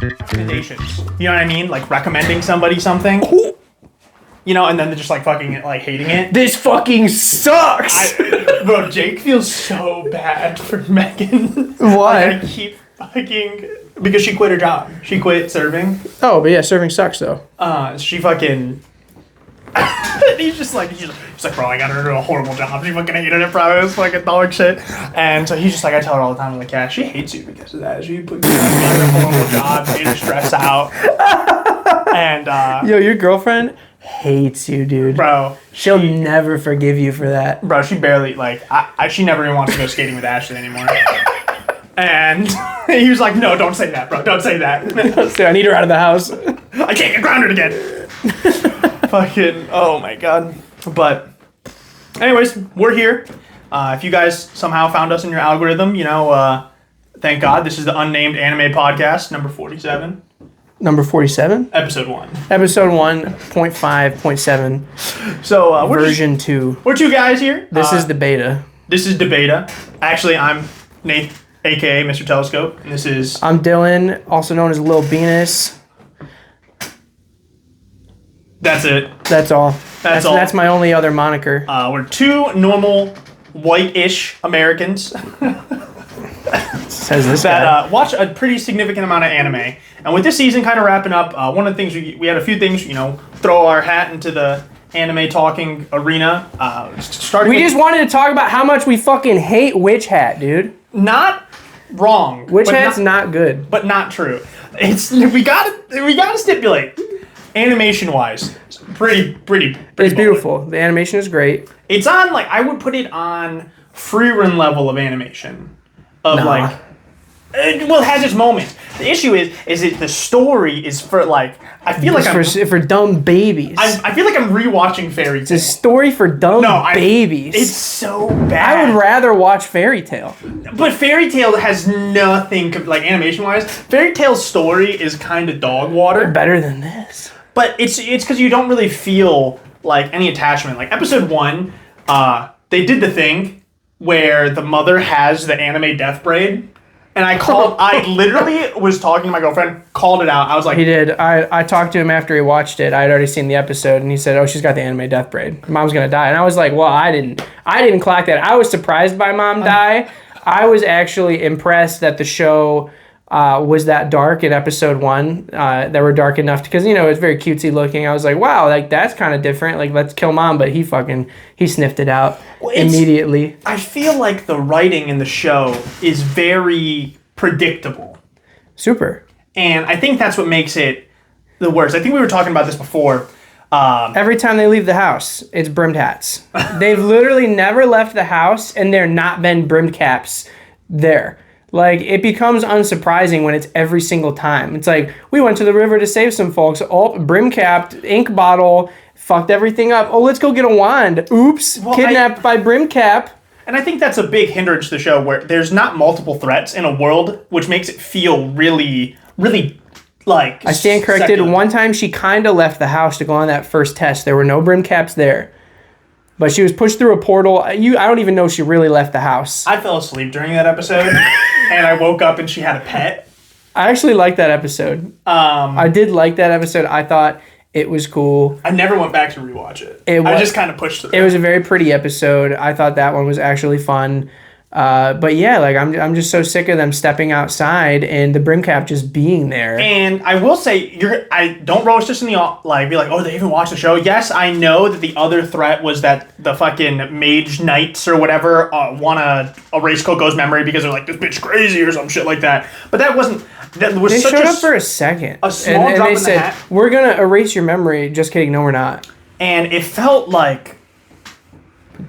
Recommendations. You know what I mean? Like recommending somebody something. You know, and then they're just like fucking like hating it. This fucking sucks. Bro, Jake feels so bad for Megan. Why? Like, I keep fucking because she quit her job. She quit serving. Oh, but yeah, serving sucks though. She fucking. he's like, bro, I got her to do a horrible job. She fucking hated it, bro. It was fucking dog shit. And so he's just like, I tell her all the time, I'm like, yeah, she hates you because of that. She put you in a horrible job, made her stress out. And yo, your girlfriend hates you, dude. Bro, she'll never forgive you for that. Bro, she barely like. She never even wants to go skating with Ashley anymore. And he was like, no, don't say that, bro. Don't say that. So I need her out of the house. I can't get grounded again. Fucking, oh my god. But anyways, we're here. If you guys somehow found us in your algorithm, you know, thank God. This is the Unnamed Anime Podcast, number 47. Number 47? Episode 1. Episode 1.5.7. So, version 2. We're two guys here. This is the beta. This is the beta. Actually, I'm Nate, a.k.a. Mr. Telescope. And this is... I'm Dylan, also known as Lil Venus. That's it. That's all. That's all. That's my only other moniker. We're two normal, white-ish Americans Says this that watch a pretty significant amount of anime. And with this season kind of wrapping up, one of the things we had a few things, you know, throw our hat into the anime talking arena. We just wanted to talk about how much we fucking hate Witch Hat, dude. Not wrong. Witch Hat's not good, but not true. We gotta stipulate. Animation wise, pretty it's beautiful. The animation is great. It's on, like, I would put it on free run level of animation. Well, it has its moments. The issue is it the story is for, like, I feel like for dumb babies. I feel like I'm rewatching Fairy Tail. It's a story for dumb babies. It's so bad. I would rather watch Fairy Tail. But Fairy Tail has nothing, like, animation wise. Fairy Tail's story is kind of dog water. They're better than this. But it's because you don't really feel like any attachment. Like episode 1, they did the thing where the mother has the anime death braid, and I literally was talking to my girlfriend, called it out. I was like, he did. I talked to him after he watched it. I had already seen the episode, and he said, "Oh, she's got the anime death braid. Mom's gonna die." And I was like, "Well, I didn't clock that. I was surprised by Mom die. I was actually impressed that the show." Was that dark in episode 1? That were dark enough because, you know, it's very cutesy looking. I was like, wow, like that's kind of different. Like, let's kill Mom, but he sniffed it out immediately. I feel like the writing in the show is very predictable. Super. And I think that's what makes it the worst. I think we were talking about this before. Every time they leave the house, it's brimmed hats. They've literally never left the house and there not been brimmed caps there. Like, it becomes unsurprising when it's every single time. It's like, we went to the river to save some folks. Oh, brim-capped, ink bottle, fucked everything up. Oh, let's go get a wand. Oops, well, kidnapped by brim-cap. And I think that's a big hindrance to the show, where there's not multiple threats in a world, which makes it feel really, really, like... I stand corrected. Secular. One time, she kind of left the house to go on that first test. There were no brim-caps there. But she was pushed through a portal. I don't even know if she really left the house. I fell asleep during that episode. And I woke up and she had a pet. I actually liked that episode. I did like that episode. I thought it was cool. I never went back to rewatch it. I just kind of pushed it. It was a very pretty episode. I thought that one was actually fun. But yeah, like I'm just so sick of them stepping outside and the brim cap just being there. And I will say, I don't roast this in the be like, oh, they even watched the show. Yes, I know that the other threat was that the fucking mage knights or whatever want to erase Coco's memory because they're like, this bitch crazy or some shit like that. But that wasn't. They showed up for a second. A small drop in the hat. We're gonna erase your memory. Just kidding. No, we're not. And it felt like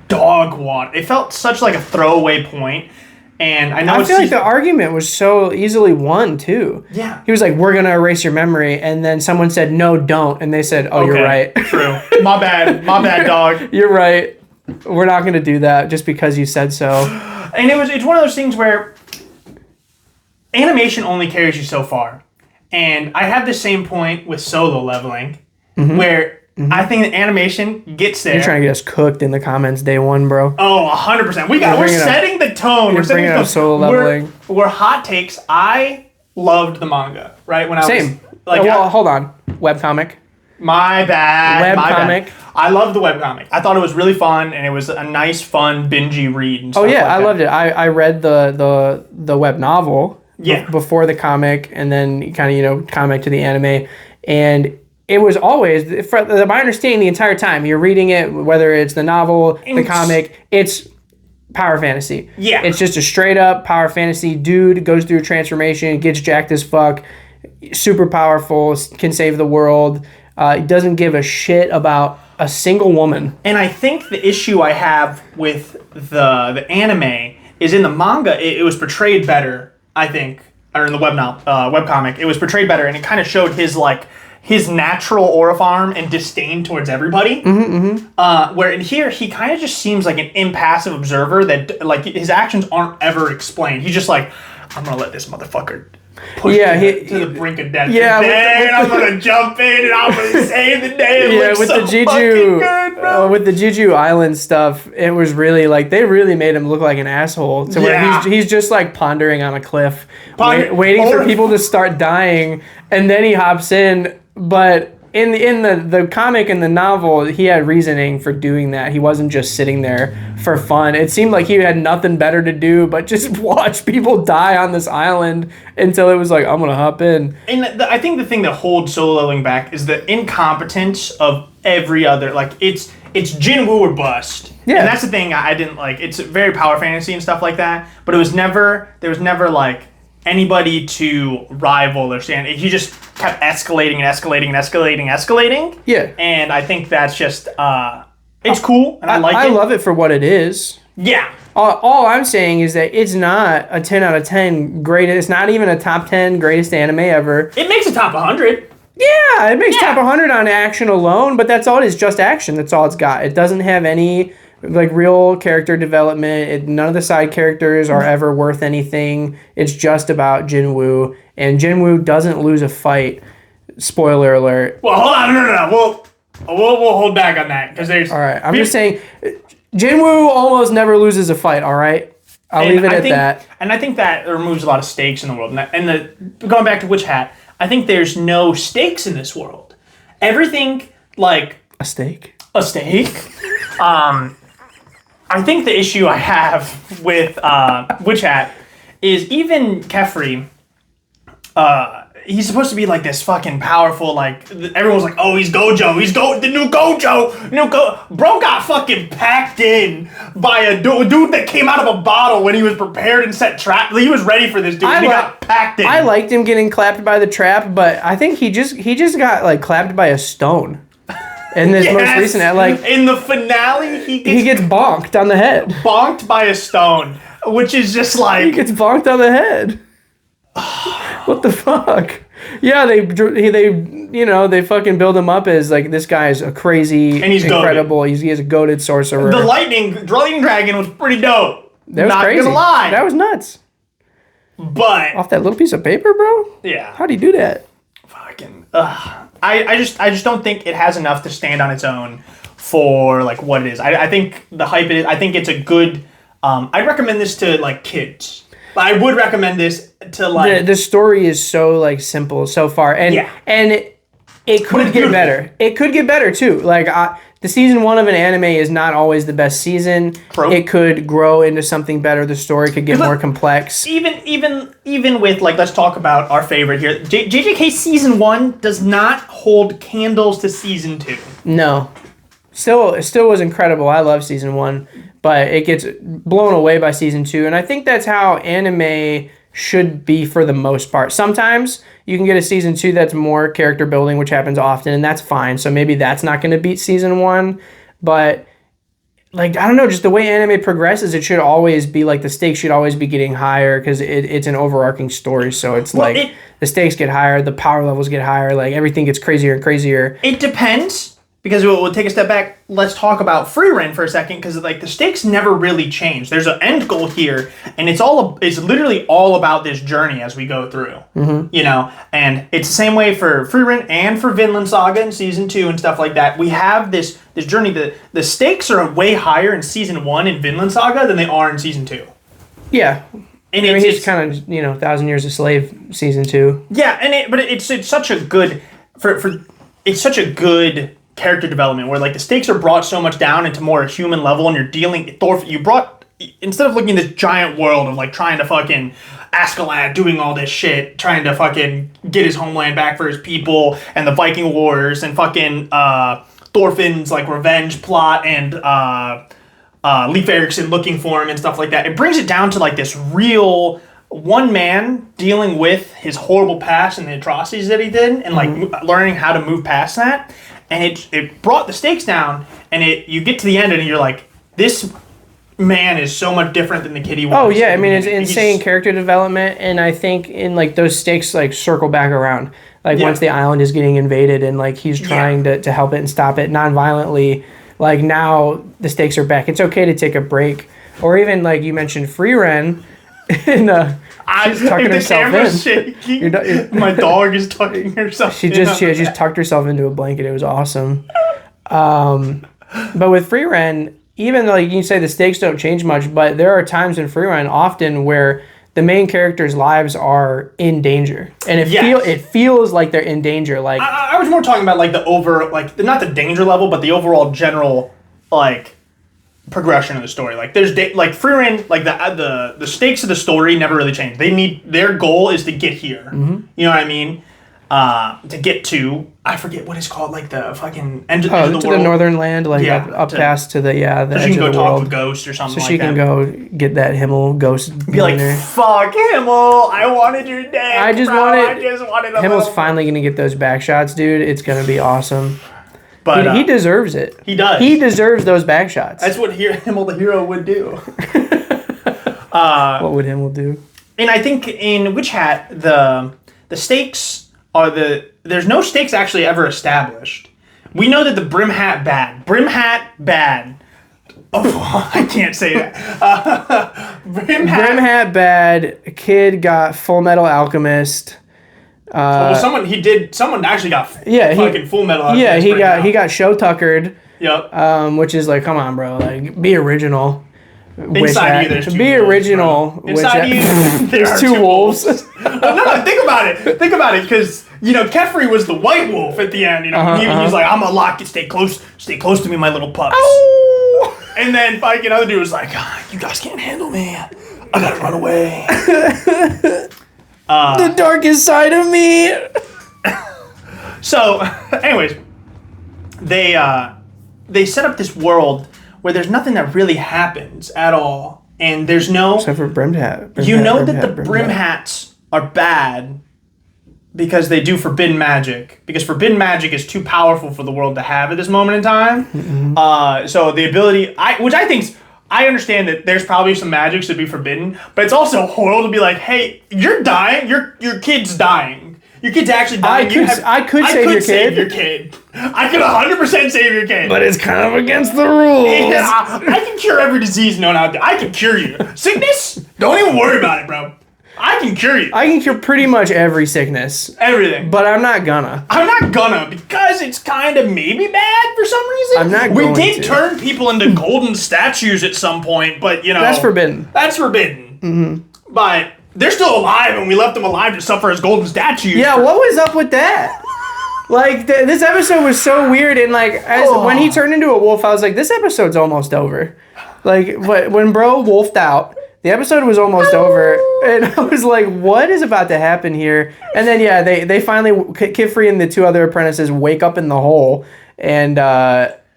dog water. It felt such like a throwaway point. And I feel like the argument was so easily won too. Yeah. He was like, we're gonna erase your memory, and then someone said, no, don't, and they said, oh, okay, you're right. True. My bad, dog. You're right. We're not gonna do that just because you said so. And it's one of those things where animation only carries you so far. And I have the same point with solo leveling, where I think the animation gets there. You're trying to get us cooked in the comments day one, bro. Oh, 100%. We're setting the tone. We're bringing up solo leveling. We're hot takes. I loved the manga, right? When I was like, hold on. Webcomic. My bad. Webcomic. I loved the webcomic. I thought it was really fun, and it was a nice, fun, bingey read. And stuff I loved it. I read the web novel before the comic, and then kind of comic to the anime, and it was always, from my understanding, the entire time you're reading it, whether it's the novel, the comic, it's power fantasy. Yeah, it's just a straight up power fantasy. Dude goes through a transformation, gets jacked as fuck, super powerful, can save the world. Doesn't give a shit about a single woman. And I think the issue I have with the anime is in the manga, it was portrayed better, I think, or in the webcomic, it was portrayed better, and it kind of showed his natural aura farm and disdain towards everybody. Where in here, he kind of just seems like an impassive observer that, like, his actions aren't ever explained. He's just like, I'm gonna let this motherfucker push to the brink of death today, and I'm gonna jump in and I'm gonna save the day. With the Jeju Island stuff, it was really like they really made him look like an asshole. To where he's just like pondering on a cliff, waiting for people to start dying, and then he hops in. But in the comic and the novel, he had reasoning for doing that. He wasn't just sitting there for fun. It seemed like he had nothing better to do but just watch people die on this island until it was like, I'm gonna hop in. And I think the thing that holds Solo Leveling back is the incompetence of every other. Like it's Jinwoo or bust. Yeah, and that's the thing I didn't like. It's very power fantasy and stuff like that, but there was never like anybody to rival or stand. He just kept escalating. Yeah. And I think that's just it's cool, and I like it. I love it for what it is. Yeah. All I'm saying is that it's not a 10 out of 10 greatest. It's not even a top 10 greatest anime ever. It makes a top 100. Yeah, it makes top 100 on action alone, but that's all it is, just action. That's all it's got. It doesn't have any like real character development. None of the side characters are ever worth anything. It's just about Jinwoo, and Jinwoo doesn't lose a fight. Spoiler alert. Well, hold on, no. We'll hold back on that because there's. All right, I'm just saying, Jinwoo almost never loses a fight. All right, I'll leave it at that. And I think that removes a lot of stakes in the world. Going back to Witch Hat, I think there's no stakes in this world. Everything like a steak. I think the issue I have with Witch Hat is even Kefri, he's supposed to be like this fucking powerful, like, everyone's like, oh, he's Gojo, the new Gojo, bro got fucking packed in by a dude that came out of a bottle when he was prepared and set trap. He was ready for this dude, and he got packed in. I liked him getting clapped by the trap, but I think he just got, like, clapped by a stone. In this most recent, like in the finale, he gets bonked on the head. Bonked by a stone, which is just like he gets bonked on the head. What the fuck? Yeah, they fucking build him up as like this guy's a crazy, and he's incredible. He has a goated sorcerer. The lightning dragon was pretty dope. That was not crazy. Gonna lie, that was nuts. But off that little piece of paper, bro. Yeah. How'd he do that? Fucking. I just don't think it has enough to stand on its own for like what it is. I think the hype is. I think it's a good. I'd recommend this to like kids. I would recommend this to like. The story is so like simple so far, and it could get better. It could get better too. Like the season 1 of an anime is not always the best season. True. It could grow into something better. The story could get more complex. Even with like, let's talk about our favorite here. JJK season 1 does not hold candles to season 2. No, it still was incredible. I love season 1, but it gets blown away by season 2, and I think that's how anime should be for the most part. Sometimes you can get a season 2 that's more character building, which happens often, and that's fine. So maybe that's not going to beat season 1, but like, I don't know, just the way anime progresses, it should always be like the stakes should always be getting higher because it's an overarching story. So it's the stakes get higher, the power levels get higher, like everything gets crazier and crazier. It depends. because we'll take a step back. Let's talk about free reign for a second, because like the stakes never really change. There's an end goal here, and it's literally all about this journey as we go through. You know, and it's the same way for free reign and for Vinland Saga in season 2 and stuff like that. We have this journey. The stakes are way higher in season 1 in Vinland Saga than they are in season 2. Yeah. And I mean, he's kind of, 1,000 Years a Slave season 2. Yeah, but it's such a good it's such a good character development where like the stakes are brought so much down into more a human level, and you're dealing instead of looking at this giant world of like trying to fucking Askeladd doing all this shit, trying to fucking get his homeland back for his people, and the Viking Wars, and fucking Thorfinn's like revenge plot, and Leif Erikson looking for him and stuff like that. It brings it down to like this real one man dealing with his horrible past and the atrocities that he did, and like learning how to move past that. And it brought the stakes down, and you get to the end and you're like, this man is so much different than the kid he was. Oh yeah, I mean, it's insane character development, and I think in like those stakes like circle back around. Like once the island is getting invaded and like he's trying to help it and stop it non-violently, like now the stakes are back. It's okay to take a break. Or even like you mentioned free reign and she's tucking herself in. Shaking, my dog is tucking herself she just tucked herself into a blanket. It was awesome. But with free reign, even though like you say the stakes don't change much, but there are times in free reign often where the main characters' lives are in danger, and it feels like they're in danger. Like I was more talking about like not the danger level, but the overall general like progression of the story. Like there's like free reign, like the stakes of the story never really change. Their goal is to get here. You know what I mean? To get to, I forget what it's called, like the fucking end of the world. To the northern land, like up past to the edge of the world. So she can go talk to a ghost or something like that. So she can go get that Himmel ghost. Be like, fuck Himmel, I wanted your dick, I just wanted a Himmel's finally going to get those back shots, dude. It's going to be awesome. But he deserves it. He does. He deserves those back shots. That's what Himmel the hero would do. What would Himmel do? And I think in Witch Hat, the stakes are there's no stakes actually ever established. We know that the Brim Hat bad. Oh, I can't say that. Brim Hat bad. Kid got Full Metal Alchemist. Someone actually got fucking Full Metal Alchemist. Yeah, he got show tuckered. Yep. Which is like, come on, bro, like be original. Inside you, there's two be wolves, original. Bro. Inside you, there's two wolves. No, think about it, because Kefri was the white wolf at the end. He's like, I'm gonna lock it. Stay close to me, my little pups. Oh! And then fucking other dude was like, you guys can't handle me. I gotta run away. The darkest side of me. So, anyways, they set up this world where there's nothing that really happens at all, and there's no... Except for Brim Hat. The Brim Hats are bad because they do forbidden magic. Because forbidden magic is too powerful for the world to have at this moment in time. Mm-hmm. So the ability... I understand that there's probably some magics to be forbidden, but it's also horrible to be like, hey, you're dying, your kid's dying. Your kid's actually dying. I could save your kid. I could 100% save your kid. But it's kind of against the rules. Yeah, I can cure every disease known out there. I can cure you. Sickness? Don't even worry about it, bro. I can cure you. I can cure pretty much every sickness. Everything. But I'm not gonna. Because it's kind of maybe bad for some reason. I'm not going to. We did turn people into golden statues at some point, but That's forbidden. Mm-hmm. But... they're still alive, and we left them alive to suffer as golden statues. Yeah, what was up with that? Like, this episode was so weird, and like, when he turned into a wolf, I was like, this episode's almost over. Like, but when bro wolfed out, the episode was almost over, and I was like, what is about to happen here? And then, yeah, they finally, Kifri and the two other apprentices wake up in the hole, and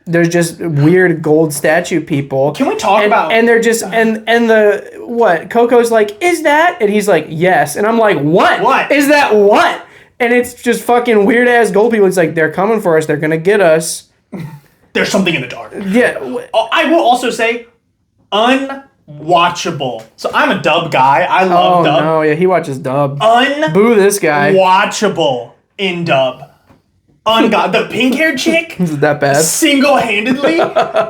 there's just weird gold statue people. Can we talk about... And they're just... And Coco's like, is that? And he's like, yes. And I'm like, what? What? Is that what? And it's just fucking weird-ass gold people. It's like, they're coming for us. They're going to get us. There's something in the dark. Yeah. I will also say, unwatchable. So I'm a dub guy. I love dub. Oh, no. Yeah, he watches dub. Boo this guy. Watchable in dub. The pink-haired chick Is it that bad? single-handedly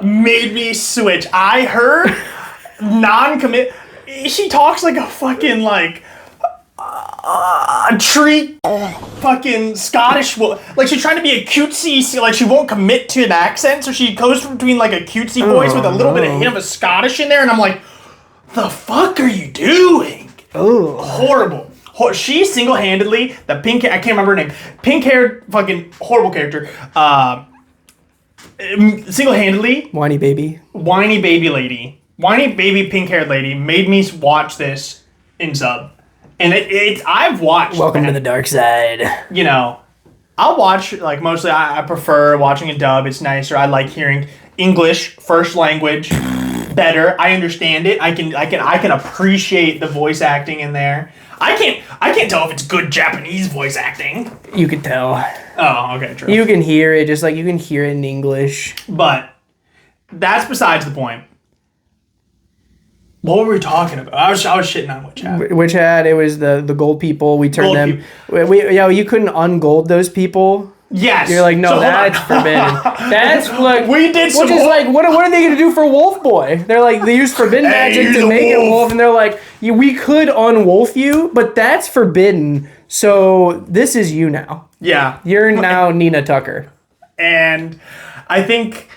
made me switch. Her non-commit. She talks like a fucking like a tree fucking Scottish. Like she's trying to be a cutesy. Like she won't commit to an accent, so she goes between like a cutesy voice with a little bit of hint of a Scottish in there, and I'm like, the fuck are you doing? Oh, Horrible. She single-handedly, the pink, I can't remember her name, pink-haired fucking horrible character, single-handedly, whiny baby pink-haired lady made me watch this in sub. And I've watched. Welcome to the dark side. You know, I'll watch, like, mostly I prefer watching a dub. It's nicer. I like hearing English, first language, better. I understand it. I can appreciate the voice acting in there. I can't tell if it's good Japanese voice acting. You can tell. Oh, okay, true. You can hear it, just like you can hear it in English. But that's besides the point. What were we talking about? I was shitting on Witch Hat. Witch Hat, it was the gold people. We turned Gold them. You couldn't ungold those people. Yes. You're like, no, So, that's forbidden. That's like, We did some which is like, what are they going to do for Wolf Boy? They're like, they use forbidden magic he's to a make it wolf. wolf, and they're like, we could unwolf you, but that's forbidden. So this is you now. Yeah. You're now Nina Tucker. And I think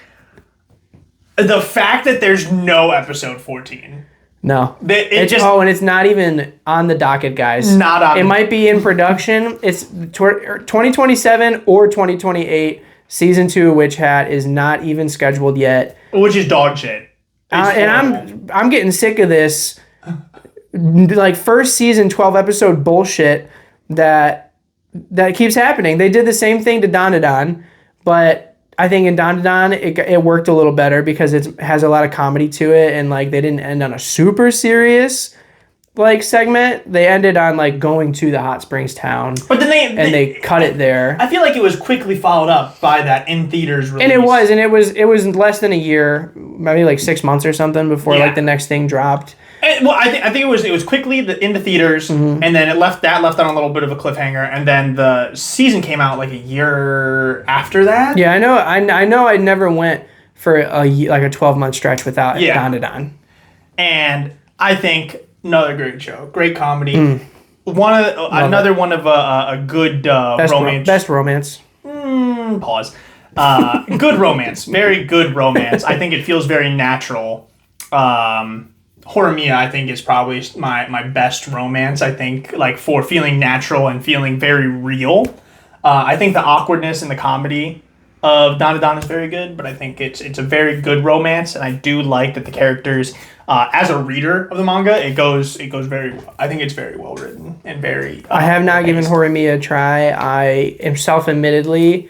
the fact that there's no episode 14. No. It just and it's not even on the docket, guys. Not on. It might be in production. It's 2027 or 2028. Season 2 of Witch Hat is not even scheduled yet. Which is dog shit. And I'm getting sick of this like first season 12 episode bullshit that keeps happening. They did the same thing to Dandadan, but I think in Dandadan it worked a little better because it has a lot of comedy to it, and like they didn't end on a super serious like segment. They ended on like going to the hot springs town. But then they cut it there. I feel like it was quickly followed up by that in theaters release. And it was less than a year, maybe like 6 months or something before like the next thing dropped. Well, I think it was quickly in the theaters, and then it left on a little bit of a cliffhanger, and then the season came out like a year after that. Yeah, I know. I never went for a 12-month stretch without Dandadan. And I think another great show, great comedy. Another one of a good romance. Best romance. Pause. Good romance, very good romance. I think it feels very natural. Horimiya, I think, is probably my best romance. I think, like, for feeling natural and feeling very real. I think the awkwardness and the comedy of Dandadan is very good, but I think it's a very good romance, and I do like that the characters, as a reader of the manga, it goes very well. I think it's very well written and very. I have not given Horimiya a try. I am self-admittedly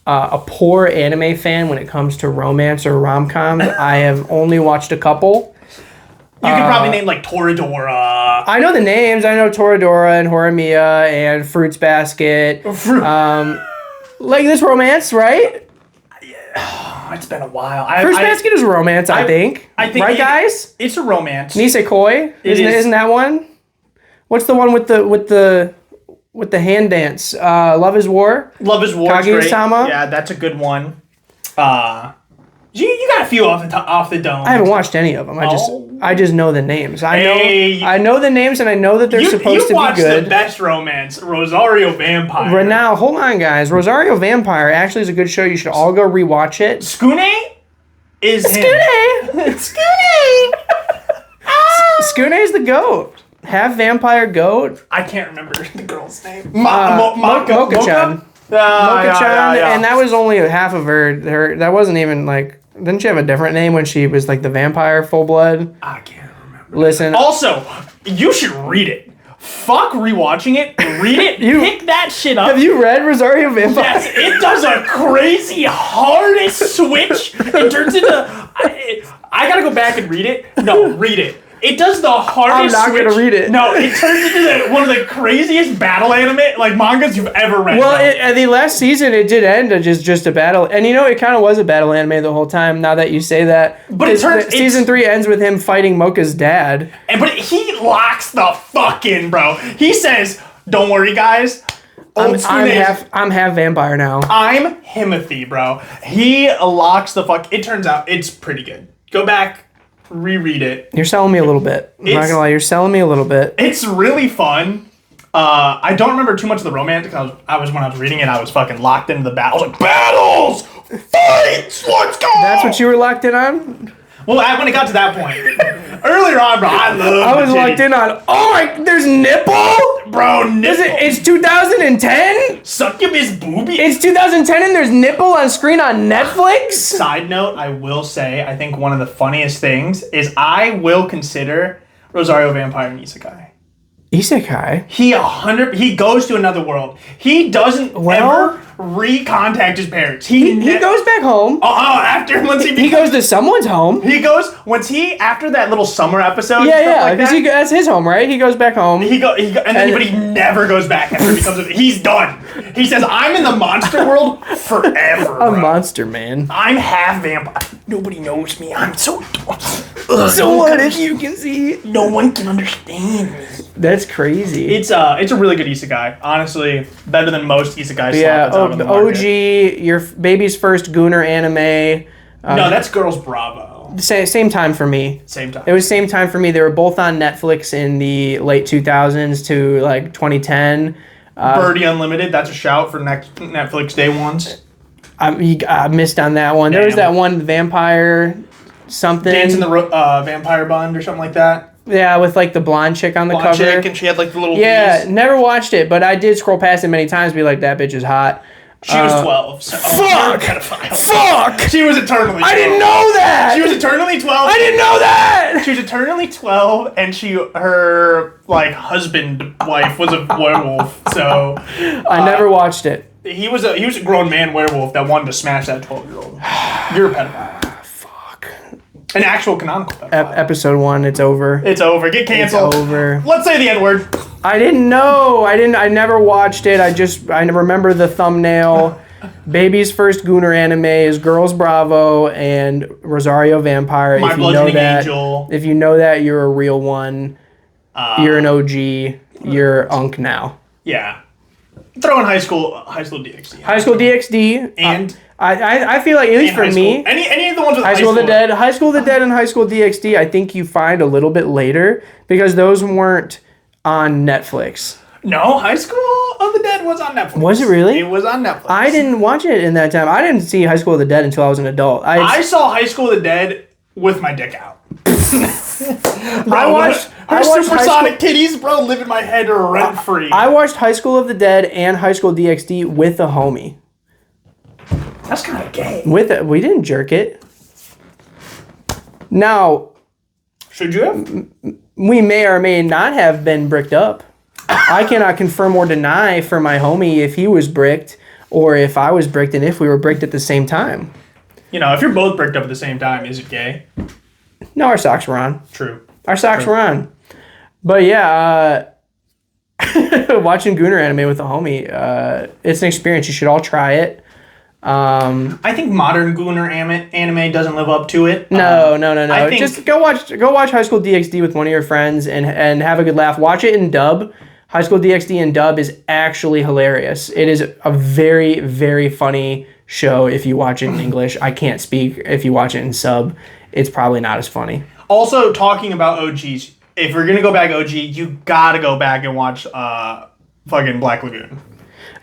a poor anime fan when it comes to romance or rom-coms. I have only watched a couple. You could probably name like Toradora. I know the names. I know Toradora and Horimiya and Fruits Basket. Like this romance, right? It's been a while. Fruits Basket is romance, I think. I think right, guys? It's a romance. Nisekoi? Isn't that one? What's the one with the hand dance? Love is War? Love is War. Kaguya-sama? Yeah, that's a good one. You got a few off the dome. I haven't watched any of them. I just know the names. I know the names, and I know that they're supposed to be good. You watched the best romance, Rosario Vampire. Now, hold on, guys. Rosario Vampire actually is a good show. You should all go rewatch it. Skune is Skune. Skune is the goat. Half vampire goat. I can't remember the girl's name. Mocha-chan. Mocha-chan, and that was only half of her. That wasn't even like. Didn't she have a different name when she was like the vampire full blood? I can't remember. Listen. Also, you should read it. Fuck rewatching it. Read it. Pick that shit up. Have you read Rosario Vampire? Yes, it does a crazy hard switch. It turns into. I gotta go back and read it. No, read it. It does the hardest I'm not switch. gonna read it. No, it turns into one of the craziest battle anime mangas you've ever read. Well, at the last season, it did end just a battle, and it kind of was a battle anime the whole time. Now that you say that, but season 3 ends with him fighting Mocha's dad. But he locks the fuck in, bro. He says, "Don't worry, guys. Old school names. I'm half vampire now. I'm Himothy, bro. He locks the fuck. It turns out it's pretty good. Go back, reread it. You're selling me a little bit. I'm not gonna lie, you're selling me a little bit. It's really fun. I don't remember too much of the romance because when I was reading it, I was fucking locked into the battle. I was like, battles, fights, let's go. That's what you were locked in on? Well, when it got to that point, earlier on, bro, I was locked in on. Oh my, there's nipple, bro. Nipple. It's 2010. Succubus booby. It's 2010 and there's nipple on screen on Netflix. Side note, I will say, I think one of the funniest things is I will consider Rosario Vampire an isekai. Isekai? He goes to another world. He doesn't ever recontact his parents. He goes back home. He goes to someone's home. After that little summer episode. Yeah, because that's his home, right? He goes back home. But he never goes back after he becomes. He's done. He says, "I'm in the monster world forever." A monster man. I'm half vampire. Nobody knows me. I'm so. So what if you can see? No one can understand me. That's crazy. It's a really good isekai. Honestly, better than most isekai. Yeah, the OG, your baby's first Gooner anime. No, that's Girls Bravo. Same time for me. Same time. It was same time for me. They were both on Netflix in the late 2000s to like 2010. Birdie Unlimited. That's a shout for next Netflix day ones. I missed on that one. There was that one vampire something. Dance in the Vampire Bund or something like that. Yeah, with like the blonde chick on the cover. Chick, and she had like the little. Yeah, never watched it, but I did scroll past it many times. Be like, that bitch is hot. She was 12. So, fuck! Fuck! She was eternally 12. I didn't know that! She was eternally 12. I didn't know that! She was eternally 12, and her husband wife was a werewolf. So I never watched it. He was a grown man werewolf that wanted to smash that 12-year-old. You're a pedophile. Fuck. An actual canonical pedophile. Episode 1, it's over. It's over. Get canceled. It's over. Let's say the N-word. I didn't know. I never watched it. I remember the thumbnail. Baby's first Gooner anime is Girls Bravo and Rosario Vampire. My Bludgeoning Angel. If you know that, you're a real one. You're an OG. You're Unk now. Yeah. Throw in High School DxD. High School DxD. And I feel like, at least for me, any of the ones with High School of the Dead, High School of the Dead and High School DxD, I think you find a little bit later because those weren't on Netflix. No, High School of the Dead was on Netflix. Was it really? It was on Netflix. I didn't watch it in that time. I didn't see High School of the Dead until I was an adult. I saw High School of the Dead with my dick out. I watched supersonic titties, bro, live in my head rent free. I watched High School of the Dead and High School DxD with a homie. That's kind of gay. We didn't jerk it. Now, should you have? We may or may not have been bricked up. I cannot confirm or deny for my homie if he was bricked or if I was bricked and if we were bricked at the same time. You know, if you're both bricked up at the same time, is it gay? No, our socks were on. True. Our socks were on. But yeah, watching Gooner anime with a homie, it's an experience. You should all try it. I think modern Gooner anime doesn't live up to it. No. Just go watch High School DxD with one of your friends and have a good laugh. Watch it in dub. High School DxD in dub is actually hilarious. It is a very, very funny show if you watch it in English. I can't speak. If you watch it in sub, it's probably not as funny. Also, talking about OGs, if we're gonna go back OG, you gotta go back and watch fucking Black Lagoon.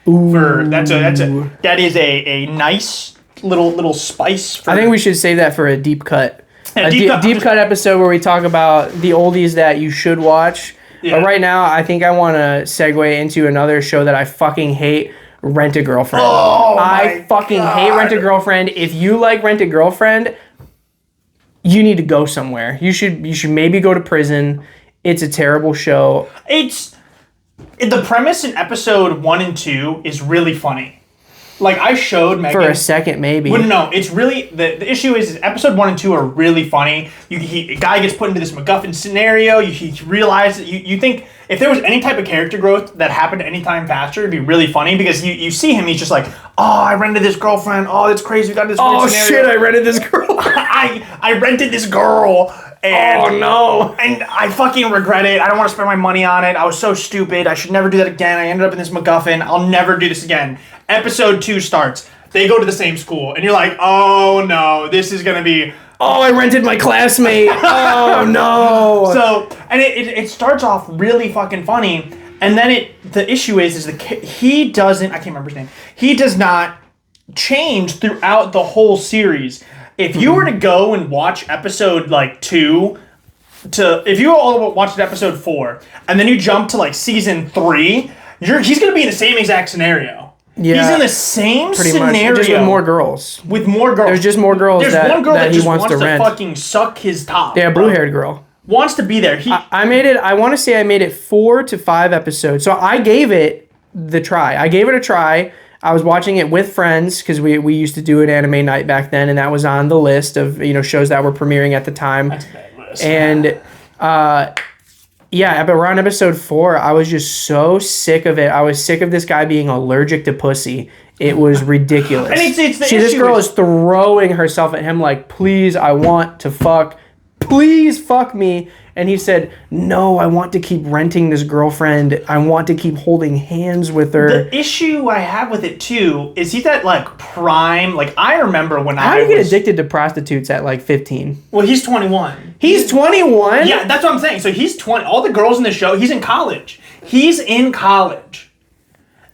Ooh. That is a nice little spice. I think we should save that for a deep cut. A deep cut episode where we talk about the oldies that you should watch. Yeah. But right now, I think I want to segue into another show that I fucking hate, Rent a Girlfriend. Oh, I fucking hate Rent a Girlfriend. If you like Rent a Girlfriend, you need to go somewhere. You should maybe go to prison. It's a terrible show. The premise in episode 1 and 2 is really funny. Like, I showed Megan... For a second, maybe. Well, no, it's really... The issue is episode 1 and 2 are really funny. A guy gets put into this MacGuffin scenario. He realizes... You think... if there was any type of character growth that happened any time faster, it'd be really funny because you see him, he's just like, oh, I rented this girlfriend. Oh, it's crazy. We got this weird scenario. Shit, I rented this girl. I rented this girl. And, oh, no. And I fucking regret it. I don't want to spend my money on it. I was so stupid. I should never do that again. I ended up in this MacGuffin. I'll never do this again. Episode 2 starts. They go to the same school. And you're like, oh, no. This is going to be... Oh, I rented my classmate. Oh, no. So, and it starts off really fucking funny. And then the issue is he doesn't... I can't remember his name. He does not change throughout the whole series. If you were to go and watch episode, 2... if you all watched episode 4, and then you jump to, season 3, he's going to be in the same exact scenario. Yeah, he's in the same scenario. Much. Just with more girls. With more girls. There's just more girls There's one girl that he just wants to rent. fucking suck his top. Yeah, blue-haired girl. Wants to be there. I want to say I made it 4 to 5 episodes. So I gave it a try. I was watching it with friends because we used to do an anime night back then, and that was on the list of shows that were premiering at the time. That's a bad list. And but around episode 4, I was just so sick of it. I was sick of this guy being allergic to pussy. It was ridiculous. And it's the issue. This girl is throwing herself at him like, please, I want to fuck. Please fuck me. And he said, no, I want to keep renting this girlfriend. I want to keep holding hands with her. The issue I have with it, too, is he's at, prime. I remember when How do you get addicted to prostitutes at, 15? Well, he's 21. He's 21? Yeah, that's what I'm saying. So he's 20. All the girls in the show, he's in college.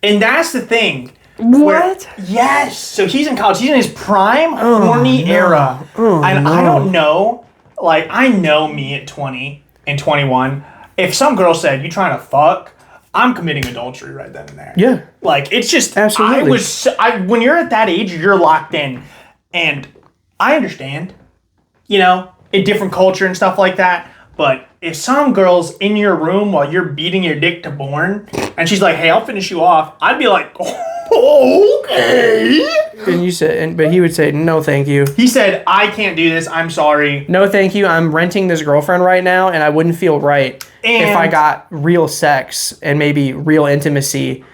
And that's the thing. What? Yes. So he's in college. He's in his prime horny era. And I don't know. I know me at 20 and 21. If some girl said, you trying to fuck, I'm committing adultery right then and there. Yeah. It's just... Absolutely. When you're at that age, you're locked in. And I understand, a different culture and stuff like that. But if some girl's in your room while you're beating your dick to born, and she's like, hey, I'll finish you off, I'd be like, oh, okay. But he would say, no, thank you. He said, I can't do this. I'm sorry. No, thank you. I'm renting this girlfriend right now, and I wouldn't feel right if I got real sex and maybe real intimacy.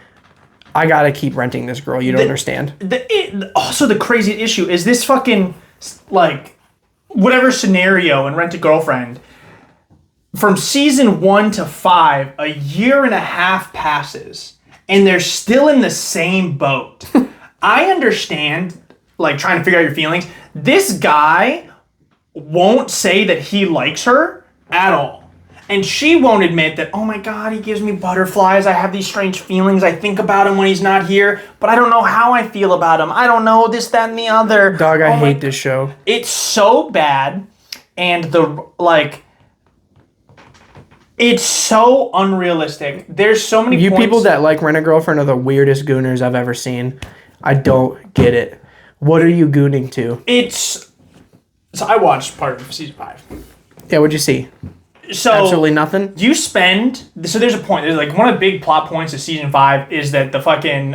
I gotta keep renting this girl. You don't understand. Also, the crazy issue is this fucking, whatever scenario in Rent a Girlfriend, from season 1 to 5, a year and a half passes, and they're still in the same boat. I understand, trying to figure out your feelings. This guy won't say that he likes her at all. And she won't admit that, oh my God, he gives me butterflies. I have these strange feelings. I think about him when he's not here, but I don't know how I feel about him. I don't know this, that, and the other. Dog, I hate this show. It's so bad. And it's so unrealistic. There's so many You people that like Rent a Girlfriend are the weirdest gooners I've ever seen. I don't get it. What are you gooning to? So I watched part of season 5. Yeah, what'd you see? So absolutely nothing. There's a point. There's one of the big plot points of season 5 is that the fucking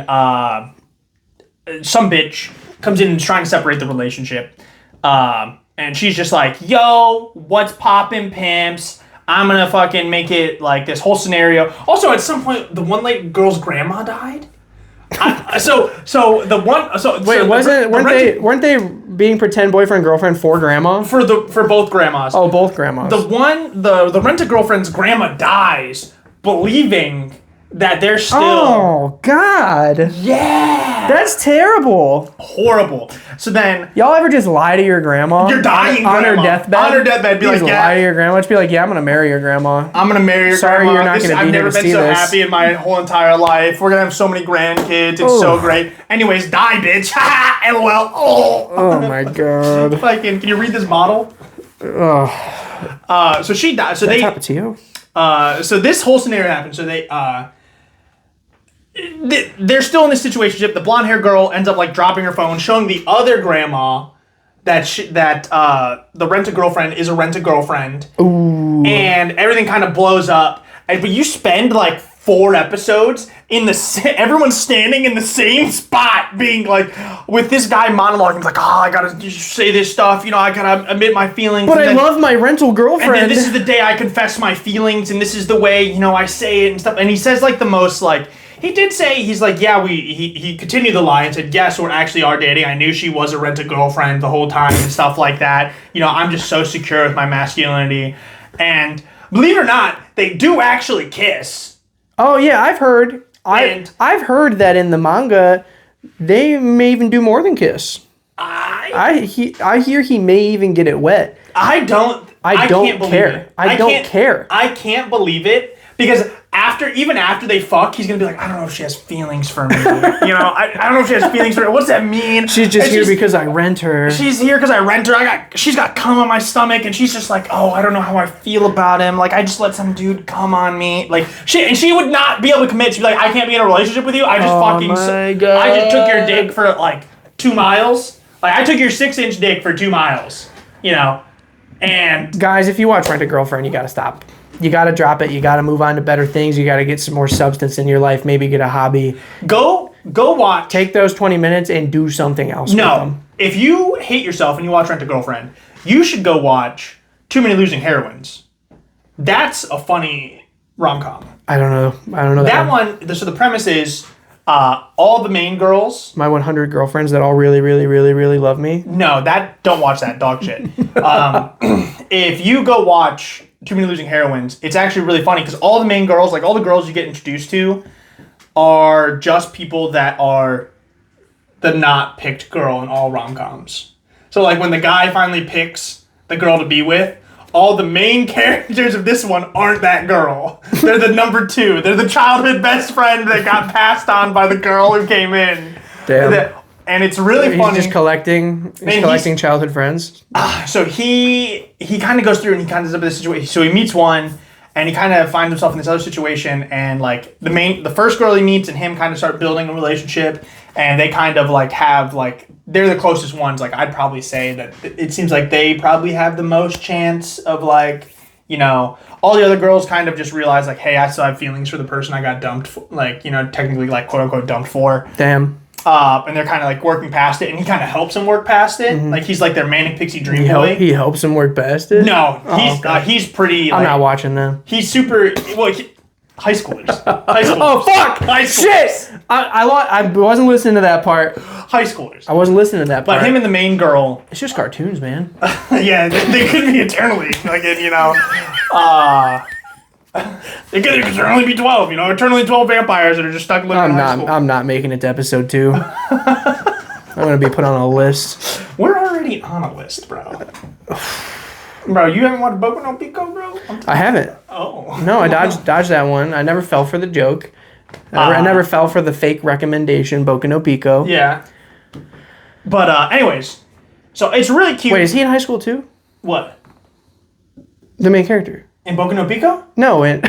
some bitch comes in and is trying to separate the relationship. And she's just like, yo, what's poppin', pimps? I'm gonna fucking make it this whole scenario. Also, at some point, the one girl's grandma died. Weren't they being pretend boyfriend girlfriend for grandma? For both grandmas. Oh, both grandmas. The Rent-A-Girlfriend's grandma dies believing that they're still... Oh, God. Yeah. That's terrible. Horrible. So then... Y'all ever just lie to your grandma? Your dying on grandma. her deathbed? On her deathbed. Be like, lie to your grandma. Just be like, yeah, I'm going to marry your grandma. I'm going to marry your grandma. Sorry, you're not going to be here to see this. I've never been so happy in my whole entire life. We're going to have so many grandkids. It's so great. Anyways, die, bitch. LOL. Oh, my God. Can you read this model? So she died. So so this whole scenario happened. So they're still in this situation. The blonde hair girl ends up dropping her phone, showing the other grandma that the Rent-A-Girlfriend is a Rent-A-Girlfriend. Ooh. And everything kind of blows up. But you spend 4 episodes in everyone's standing in the same spot, being like, with this guy monologuing, like, oh, I gotta say this stuff, I gotta admit my feelings. But I love my rental girlfriend. And then this is the day I confess my feelings, and this is the way, I say it and stuff. And he says like the most like, he did say, he's like, yeah, he continued the lie and said, yes, we actually are dating. I knew she was a rent-a-girlfriend the whole time and stuff like that. I'm just so secure with my masculinity. And believe it or not, they do actually kiss. Oh yeah, I've heard. I've heard that in the manga, they may even do more than kiss. I hear he may even get it wet. I don't care. I don't care. I can't believe it because even after they fuck, he's gonna be like, I don't know if she has feelings for me. I don't know if she has feelings for me. What's that mean? She's just here because I rent her. She's here because I rent her. She's got cum on my stomach, and she's just like, oh, I don't know how I feel about him. Like, I just let some dude cum on me. Like, she would not be able to commit. She'd be like, I can't be in a relationship with you. I just took your dick for like 2 miles. Like, I took your 6-inch dick for 2 miles. And guys, if you watch Rent a Girlfriend, you gotta stop. You gotta drop it. You gotta move on to better things. You gotta get some more substance in your life. Maybe get a hobby. Go watch. Take those 20 minutes and do something else. No, with them. If you hate yourself and you watch Rent a Girlfriend, you should go watch Too Many Losing Heroines. That's a funny rom-com. I don't know that one. So the premise is all the main girls. My 100 girlfriends that all really, really, really, really love me. No, don't watch that dog shit. If you go watch Too Many Losing Heroines, it's actually really funny because all the main girls, like all the girls you get introduced to, are just people that are the not picked girl in all rom-coms. So like when the guy finally picks the girl to be with, all the main characters of this one aren't that girl. They're the number 2. They're the childhood best friend that got passed on by the girl who came in. Damn. And it's really funny. He's just collecting childhood friends. So he kind of goes through and he kind of ends up in this situation. So he meets one and he kind of finds himself in this other situation, and like the first girl he meets and him kind of start building a relationship, and they kind of like have like, they're the closest ones. Like I'd probably say that it seems like they probably have the most chance of like, all the other girls kind of just realize like, hey, I still have feelings for the person I got dumped for, like, technically like quote unquote dumped for. Damn. And they're kind of like working past it, and he kind of helps him work past it. Mm-hmm. Like he's like their manic pixie dream boy. He helps him work past it? No, he's pretty. I'm not watching them. He's super. Well, high schoolers. Oh fuck! High schoolers. Shit! I wasn't listening to that part. High schoolers. I wasn't listening to that part. But him and the main girl. It's just cartoons, man. Yeah, they could be eternally like They could eternally be 12, eternally 12 vampires that are just stuck living in high school. I'm not making it to episode 2. I'm gonna be put on a list. We're already on a list, bro. Bro, you haven't watched Boku no Pico, bro? I haven't. Oh. No, I dodged that one. I never fell for the joke. I never fell for the fake recommendation, Boku no Pico. Yeah. But anyways, so it's really cute. Wait, is he in high school too? What? The main character. In Boku no Pico? No, in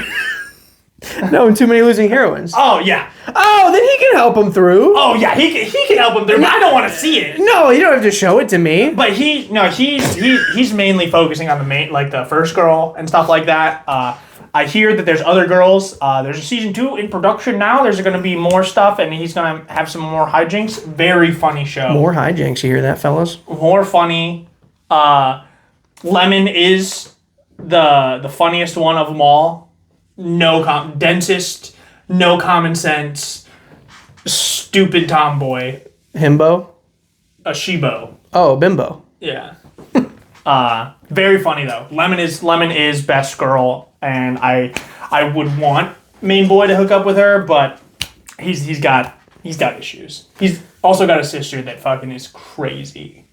Too Many Losing Heroines. Oh, yeah. Oh, then he can help him through. Oh, yeah, he can help him through, but I don't want to see it. No, you don't have to show it to me. But he's mainly focusing on the first girl and stuff like that. I hear that there's other girls. There's a season 2 in production now. There's going to be more stuff, and he's going to have some more hijinks. Very funny show. More hijinks, you hear that, fellas? More funny. Lemon is the funniest one of them all. Densest, no common sense, stupid tomboy. Himbo? A Shibo. Oh, Bimbo. Yeah. Very funny though. Lemon is best girl, and I would want main boy to hook up with her, but he's got issues. He's also got a sister that fucking is crazy.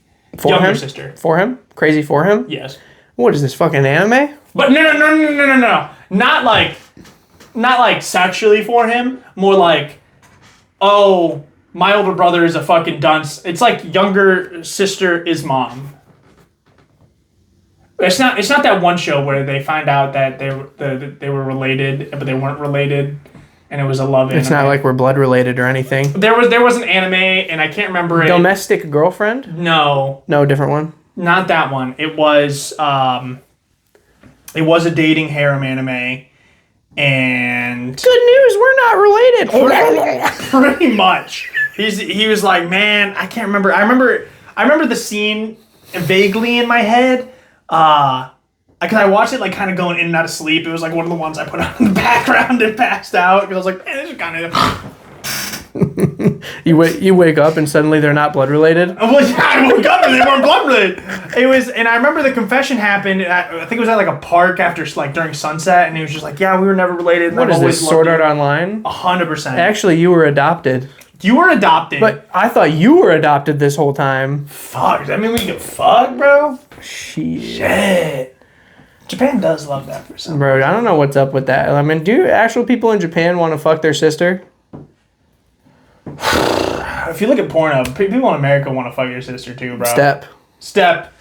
Younger sister. For him? Crazy for him? Yes. What is this, fucking anime? But no. Not like sexually for him. More like, oh, my older brother is a fucking dunce. It's like younger sister is mom. It's not that one show where they find out that they were related, but they weren't related, and it was a love anime. It's not like we're blood related or anything. There was an anime, and I can't remember it. Domestic Girlfriend? No, different one. Not that one. It was a dating harem anime, And good news, we're not related. pretty much. He was like, man, I can't remember. I remember the scene vaguely in my head. Because I watched it like kind of going in and out of sleep. It was like one of the ones I put on in the background and passed out. Because I was like, man, this is kind of... You wake up and suddenly they're not blood related? I woke up and they weren't blood related. And I remember the confession happened, I think it was at like a park after like during sunset, and he was just like, yeah, we were never related. What is this, Sword Art Online? 100%. Actually, you were adopted. You were adopted. But I thought you were adopted this whole time. Fuck, does that mean we can fuck, bro? Shit. Japan does love that for some Bro, I don't know what's up with that. I mean, do actual people in Japan want to fuck their sister? If you look at porno, people in America want to fuck your sister too, bro. Step.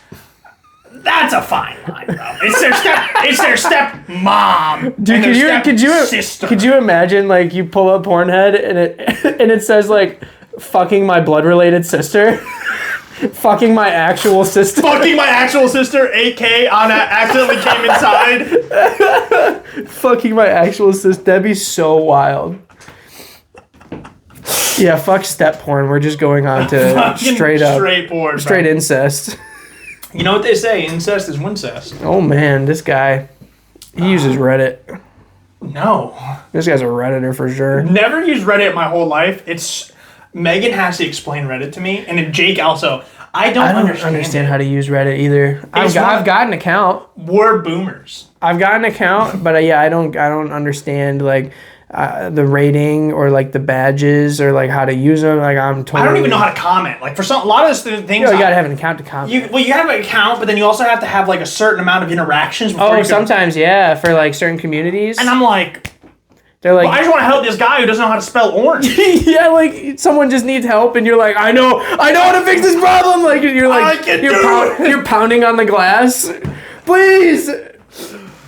That's a fine line, bro. It's their step mom. Dude, could you imagine like you pull up Pornhub and it says like fucking my blood related sister? Fucking my actual sister. Fucking my actual sister, AK on accidentally came inside. Fucking my actual sister. That'd be so wild. Yeah, fuck step porn. We're just going on to straight porn, straight bro. Incest. You know what they say? Incest is wincest. Oh man, this guy, he uses Reddit. No. This guy's a Redditor for sure. Never used Reddit my whole life. Megan has to explain Reddit to me, and then Jake also. I don't understand how to use Reddit either. I've got an account. We're boomers. I've got an account, but yeah, I don't understand like. The rating or like the badges or like how to use them. Like I don't even know how to comment. Like for a lot of things, you gotta have an account to comment. You have an account, but then you also have to have like a certain amount of interactions. Sometimes for like certain communities. And I'm like, they're like, well, I just want to help this guy who doesn't know how to spell orange. Yeah, like someone just needs help, and you're like, I know how to fix this problem. Like you're pounding on the glass, please.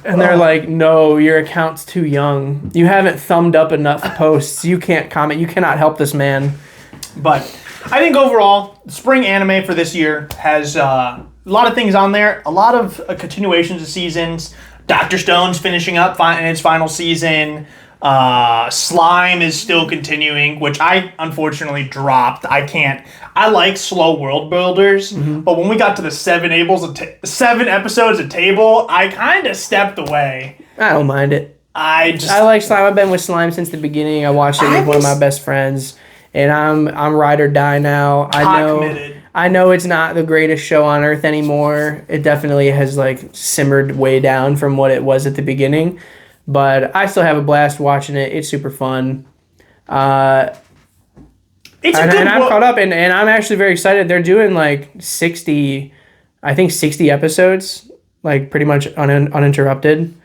And they're like, no, your account's too young. You haven't thumbed up enough posts. You can't comment. You cannot help this man. But I think overall, spring anime for this year has a lot of things on there. A lot of continuations of seasons. Dr. Stone's finishing up in its final season. Slime is still continuing, which I unfortunately dropped. I like slow world builders, but when we got to the 7 episodes of Table, I kind of stepped away. I don't mind it. I like Slime. I've been with Slime since the beginning. I watched it with one of my best friends, and I'm ride or die now. I know it's not the greatest show on earth anymore. It definitely has like simmered way down from what it was at the beginning. But I still have a blast watching it. It's super fun. And I'm caught up, and I'm actually very excited. They're doing like 60 episodes, like pretty much uninterrupted.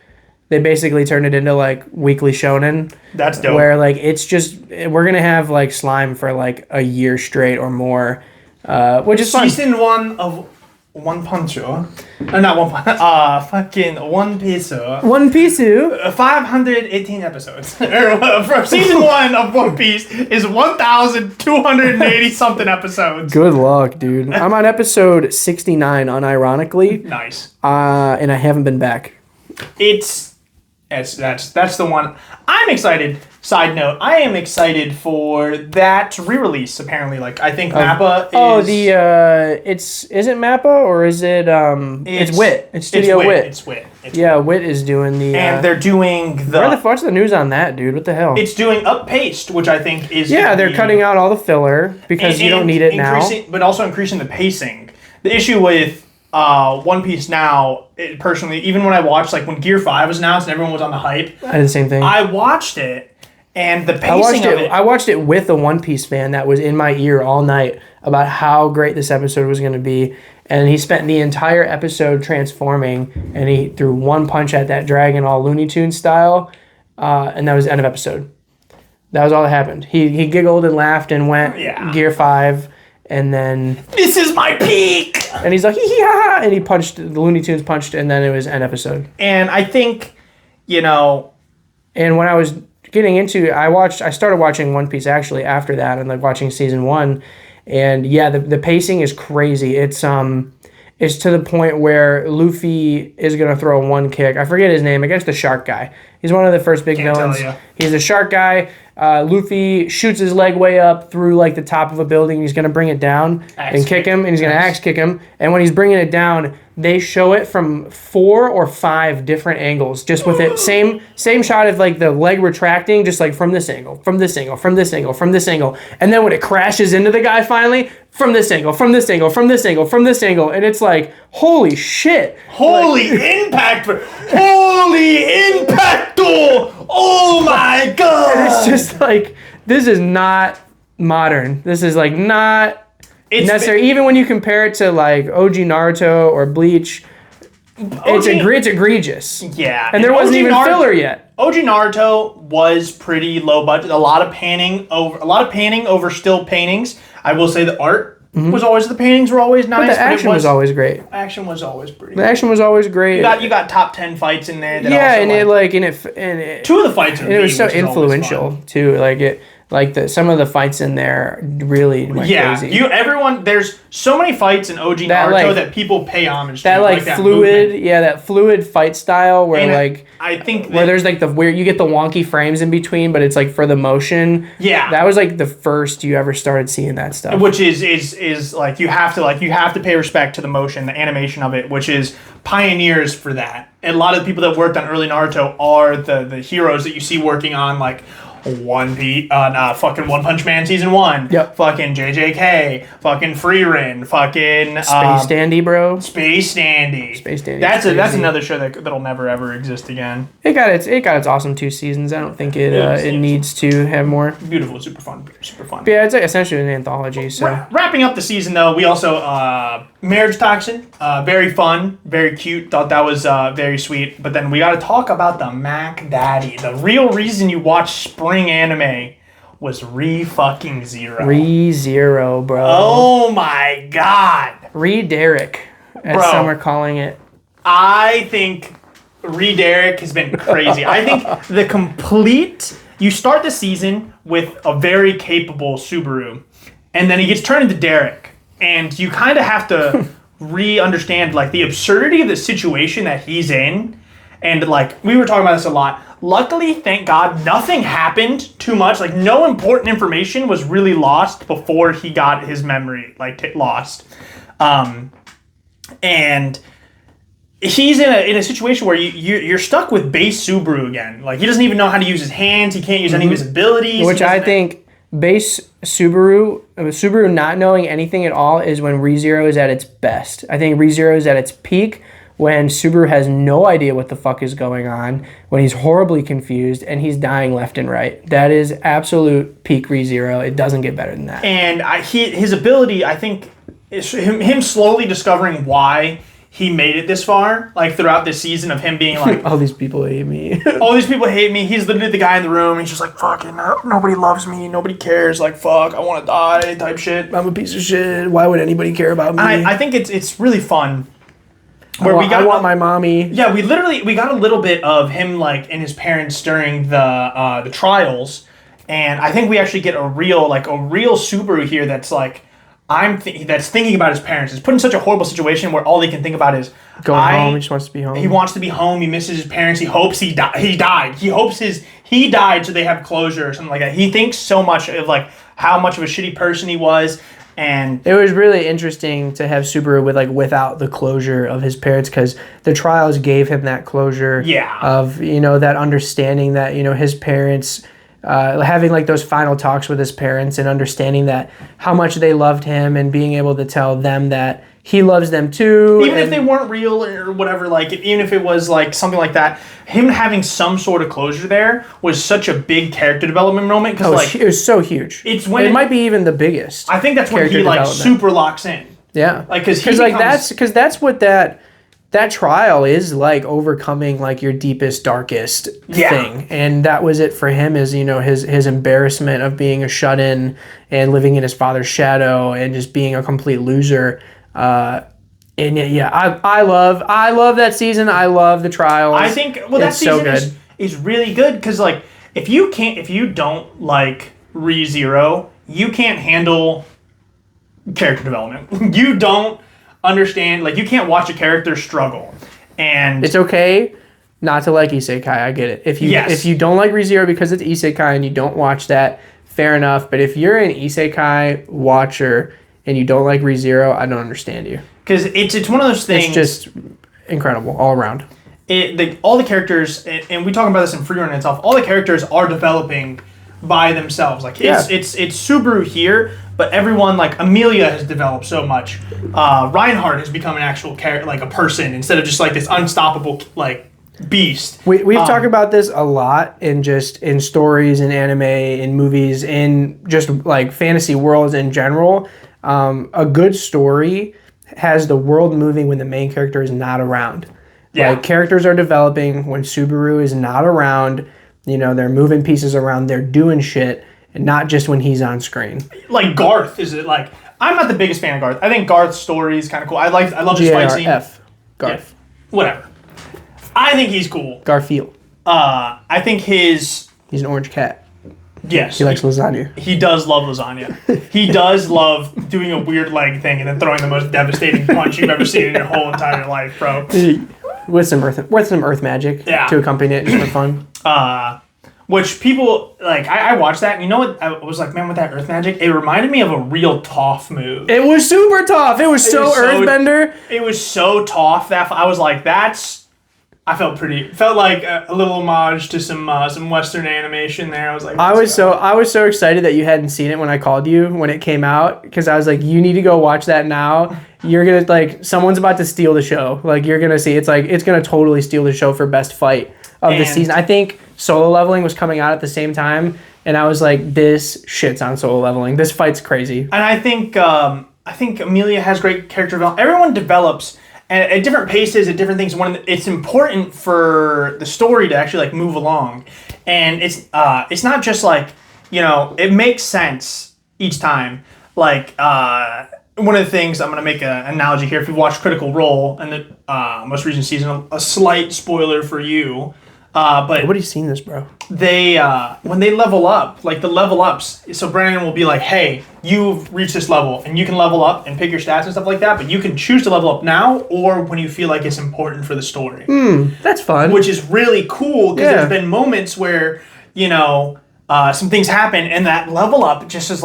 They basically turned it into like weekly shonen. That's dope. Where like we're going to have like Slime for like a year straight or more, which is fun. Season 1 of One Punch not One Punch. Fucking One Piece. 518 episodes. From season 1 of One Piece is 1,280 something episodes. Good luck, dude. I'm on episode 69, unironically. Nice. And I haven't been back. That's the one. I'm excited. Side note, I am excited for that re-release. Apparently, like I think Mappa is. Is it Mappa or is it it's Wit? It's Studio Wit. It's Wit. Wit is doing the. And they're doing the. Where the fuck's the news on that, dude? What the hell? It's doing up-paced, which I think is. Yeah, they're cutting out all the filler because you don't need it now. But also increasing the pacing. The issue with One Piece now, personally, even when I watched, like when Gear 5 was announced and everyone was on the hype. I did the same thing. I watched it. And the pacing of it. I watched it with a One Piece fan that was in my ear all night about how great this episode was going to be. And he spent the entire episode transforming, and he threw one punch at that dragon all Looney Tunes style, and that was the end of episode. That was all that happened. He giggled and laughed and went Gear 5, and then... This is my peak! And he's like, hee hee ha ha, and he punched, the Looney Tunes punched, and then it was end episode. And I think, And when I was getting into, I started watching One Piece actually after that, and like watching season 1, and yeah, the pacing is crazy. It's is to the point where Luffy is gonna throw one kick. I forget his name. I guess the shark guy. He's one of the first big villains. He's the shark guy. Luffy shoots his leg way up through like the top of a building. He's gonna bring it down and kick him, and he's gonna axe kick him. And when he's bringing it down, they show it from 4 or 5 different angles, just with it same shot of like the leg retracting, just like from this angle, from this angle, from this angle, from this angle, and then when it crashes into the guy finally, from this angle, from this angle, from this angle, from this angle, and it's like, holy shit, holy impact, holy impacto, oh my god! And it's just like, this is not modern. This is like not. It's necessary. Even when you compare it to like OG Naruto or Bleach, it's egregious. Yeah, and there wasn't even filler yet. OG Naruto was pretty low budget. A lot of panning over still paintings. I will say the art was always, the paintings were always nice. But the action was always great. Action was always pretty. The action was always great. You got top 10 fights in there. That it 2 of the fights. And it was so influential too. Some of the fights in there really went crazy. There's so many fights in OG Naruto that people pay homage to. That fluid fight style where I think where there's like where you get the wonky frames in between, but it's like for the motion. Yeah. That was like the first you ever started seeing that stuff. Which is like you have to pay respect to the motion, the animation of it, which is pioneers for that. And a lot of the people that worked on early Naruto are the heroes that you see working on like fucking One Punch Man season 1. Yep. Fucking JJK. Fucking Frieren. Fucking Space Dandy, bro. Space Dandy. That's another show that'll never ever exist again. It got its awesome 2 seasons. I don't think it needs to have more. Beautiful, super fun. But yeah, it's like essentially an anthology. So wrapping up the season though, we also Marriage Toxin. Very fun, very cute. Thought that was very sweet. But then we got to talk about the Mac Daddy. The real reason you watch Spring Anime was ReZero. ReZero, bro. Oh my god. Derek, as some are calling it. I think Derek has been crazy. I think you start the season with a very capable Subaru, and then he gets turned into Derek, and you kind of have to understand like the absurdity of the situation that he's in. And like we were talking about this a lot. Luckily, thank God, nothing happened too much. Like no important information was really lost before he got his memory lost. And he's in a situation where you're stuck with base Subaru again. Like he doesn't even know how to use his hands. He can't use any of his abilities. Which I think base Subaru not knowing anything at all is when ReZero is at its best. I think ReZero is at its peak when Subaru has no idea what the fuck is going on, when he's horribly confused and he's dying left and right. That is absolute peak ReZero. It doesn't get better than that. And his ability, I think, is him slowly discovering why he made it this far, like throughout this season of him being like, all these people hate me. All these people hate me. He's literally the guy in the room. He's just like, fucking, nobody loves me. Nobody cares. Like, fuck, I want to die type shit. I'm a piece of shit. Why would anybody care about me? I think it's really fun. I want my mommy. Yeah, we got a little bit of him like and his parents during the trials, and I think we actually get a real Subaru here that's like that's thinking about his parents. It's put in such a horrible situation where all they can think about is going home. He just wants to be home. He wants to be home. He misses his parents. He hopes he died. He hopes he died so they have closure or something like that. He thinks so much of like how much of a shitty person he was. And it was really interesting to have Subaru without the closure of his parents, because the trials gave him that closure of, that understanding that, his parents, having like those final talks with his parents and understanding that how much they loved him and being able to tell them that he loves them too. Even if they weren't real or whatever, like even if it was like something like that, him having some sort of closure there was such a big character development moment. Because it was so huge. It's when it might be even the biggest. I think that's when he super locks in. Yeah, because that's what that trial is like, overcoming like your deepest, darkest thing. And that was it for him, is his embarrassment of being a shut-in and living in his father's shadow and just being a complete loser. I love that season. I love the trials. I think that season is really good, because like if you don't like ReZero, you can't handle character development. You don't understand, like, you can't watch a character struggle. And It's okay not to like isekai. I get it. If you don't like ReZero because it's isekai and you don't watch that, fair enough. But if you're an isekai watcher and you don't like ReZero, I don't understand you. Because it's one of those things. It's just incredible all around. All the characters, and we talk about this in Free Run and stuff, all the characters are developing by themselves. Like, it's Subaru here, but everyone, like, Amelia has developed so much. Reinhardt has become an actual character, like a person, instead of just like this unstoppable, like, beast. We've talked about this a lot in stories, in anime, in movies, in just like fantasy worlds in general. A good story has the world moving when the main character is not around. Yeah. Like, characters are developing when Subaru is not around. You know, they're moving pieces around, they're doing shit, and not just when he's on screen. Like Garth like, I'm not the biggest fan of Garth. I think Garth's story is kind of cool. I love his fight scene. Garth. Yeah, whatever. I think he's cool. Garfield. I think he's an orange cat. Yes. He likes lasagna. He does love lasagna. He does love doing a weird leg thing and then throwing the most devastating punch you've ever seen in your whole entire life, bro. With some earth magic to accompany it just for fun. Which people, like, I watched that, and you know what? I was like, man, with that earth magic, it reminded me of a real Toph move. It was super tough. It was so earthbender. It was so Toph that I was like, I felt like a little homage to some Western animation there. I was like, I was so excited that you hadn't seen it when I called you when it came out, because I was like, you need to go watch that now. You're gonna, like, someone's about to steal the show. Like, you're gonna see, it's gonna totally steal the show for best fight of the season. I think Solo Leveling was coming out at the same time, and I was like, this shits on Solo Leveling. This fight's crazy. And I think Amelia has great character development. Everyone develops at different paces, at different things. It's important for the story to actually, like, move along, and it's not just like, you know, it makes sense each time. Like, one of the things, I'm gonna make an analogy here. If you watch Critical Role and the most recent season, a slight spoiler for you, but nobody's seen this, bro. They when they level up, like the level ups, so Brandon will be like, hey, you've reached this level and you can level up and pick your stats and stuff like that, but you can choose to level up now or when you feel like it's important for the story. That's fun. Which is really cool, because there's been moments where, you know, some things happen and that level up just is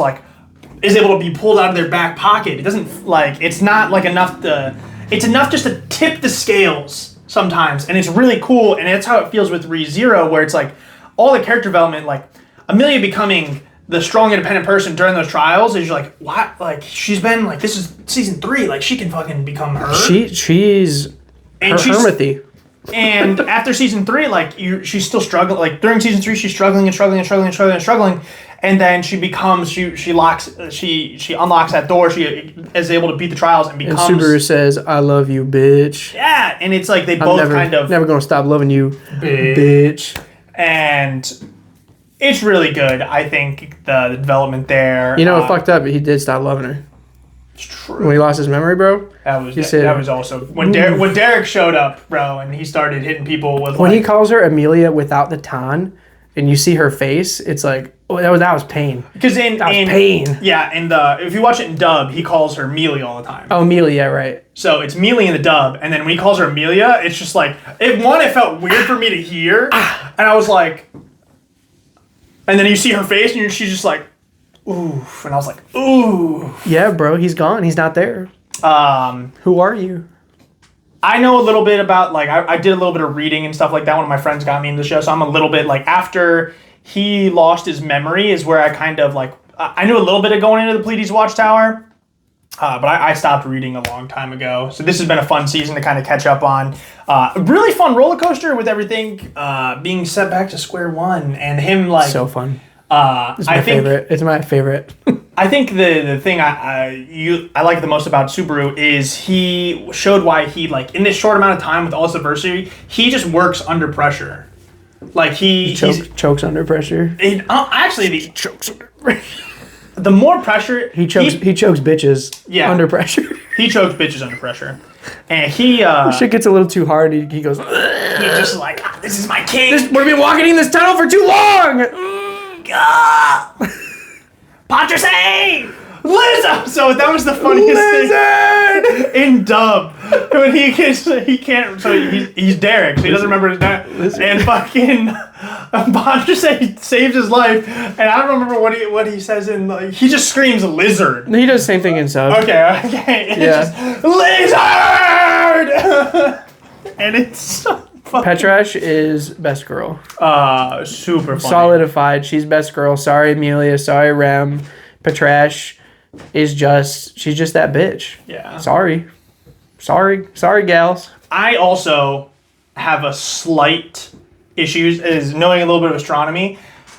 able to be pulled out of their back pocket. It doesn't, like, it's not like it's enough just to tip the scales sometimes, and it's really cool, and that's how it feels with ReZero, where it's like all the character development, like Amelia becoming the strong, independent person during those trials, is you're like, what? Like, she's been, like, this is season 3, like, she can fucking become her. She's Hermithy. And after season 3, like, she's still struggling. Like, during season 3, she's struggling, and then she becomes, she unlocks that door. She is able to beat the trials and becomes. And Subaru says, "I love you, bitch." Yeah, and it's like they both never gonna stop loving you, bitch. And it's really good. I think the development there. You know what fucked up? He did stop loving her. It's true. When he lost his memory, bro. That was also when Derek showed up, bro, and he started hitting people with. When he calls her Amelia without the ton, and you see her face, it's like, oh, that was pain. Because that was pain. Yeah, and if you watch it in dub, he calls her Mealy all the time. Oh, Amelia, right. So it's Mealy in the dub, and then when he calls her Amelia, it's just like, it felt weird for me to hear, and I was like, and then you see her face, and she's just like, oof, and I was like, ooh. Yeah, bro, he's gone. He's not there. Who are you? I know a little bit about, like, I did a little bit of reading and stuff like that. One of my friends got me into the show, so I'm a little bit, like, after he lost his memory is where I kind of, like, I knew a little bit of going into the Pleiades Watchtower, but I stopped reading a long time ago. So this has been a fun season to kind of catch up on. A really fun roller coaster with everything being set back to square one, and him, like... So fun. It's my favorite. It's my favorite. I think the thing I like the most about Subaru is he showed why he, like, in this short amount of time with all this adversity, he just works under pressure. Like, he chokes under pressure. He chokes under pressure. The more pressure he chokes bitches under pressure. He chokes bitches under pressure, and he shit gets a little too hard. He goes. He's just like, this is my king. We've been walking in this tunnel for too long. Patrese! Lizard. So that was the funniest thing in dub when he can't. So he's Derek, so he doesn't remember his name. And fucking Bonner saves his life, and I don't remember what he says in. Like, he just screams lizard. He does the same thing in sub. Okay. It's just lizard, and it's so Petrash is best girl. Super funny. Solidified. She's best girl. Sorry, Amelia. Sorry, Rem. Petrash is she's just that bitch. Yeah. Sorry, gals. I also have a slight issues is knowing a little bit of astronomy.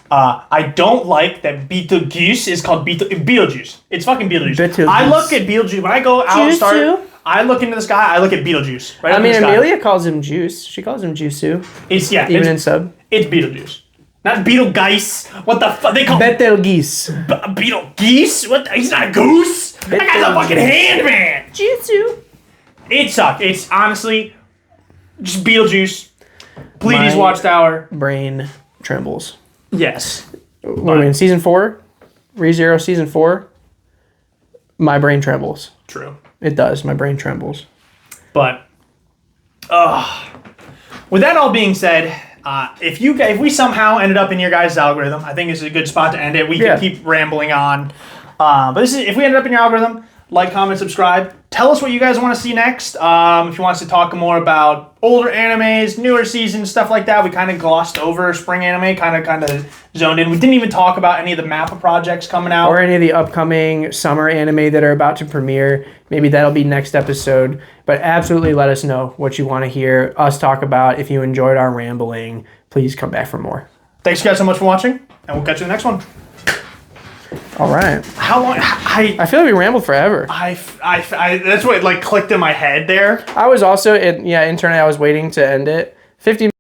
I don't like that Betelgeuse is called Betelgeuse. It's fucking Betelgeuse. I look at Betelgeuse when I go out. I look into the sky. I look at Betelgeuse. Right. I mean, Amelia calls him Juice. She calls him Juicu. Even in sub. It's Betelgeuse. Not Betelgeuse. What the fuck? They call Betelgeuse. Betelgeuse? What? He's not a goose. That guy's a fucking hand man. Jutsu. It sucked. It's honestly just Beetlejuice. Pleiades Watchtower. Brain trembles. Yes. What are we in season 4? ReZero season 4. My brain trembles. True. It does. My brain trembles. But, with that all being said, if we somehow ended up in your guys' algorithm, I think this is a good spot to end it. We can keep rambling on. But if we ended up in your algorithm, like, comment, subscribe. Tell us what you guys want to see next. If you want us to talk more about older animes, newer seasons, stuff like that. We kind of glossed over spring anime, kind of zoned in. We didn't even talk about any of the MAPPA projects coming out. Or any of the upcoming summer anime that are about to premiere. Maybe that'll be next episode. But absolutely let us know what you want to hear us talk about. If you enjoyed our rambling, please come back for more. Thanks, guys, so much for watching, and we'll catch you in the next one. All right. How long? I feel like we rambled forever. That's what clicked in my head there. I was also internally I was waiting to end it. 50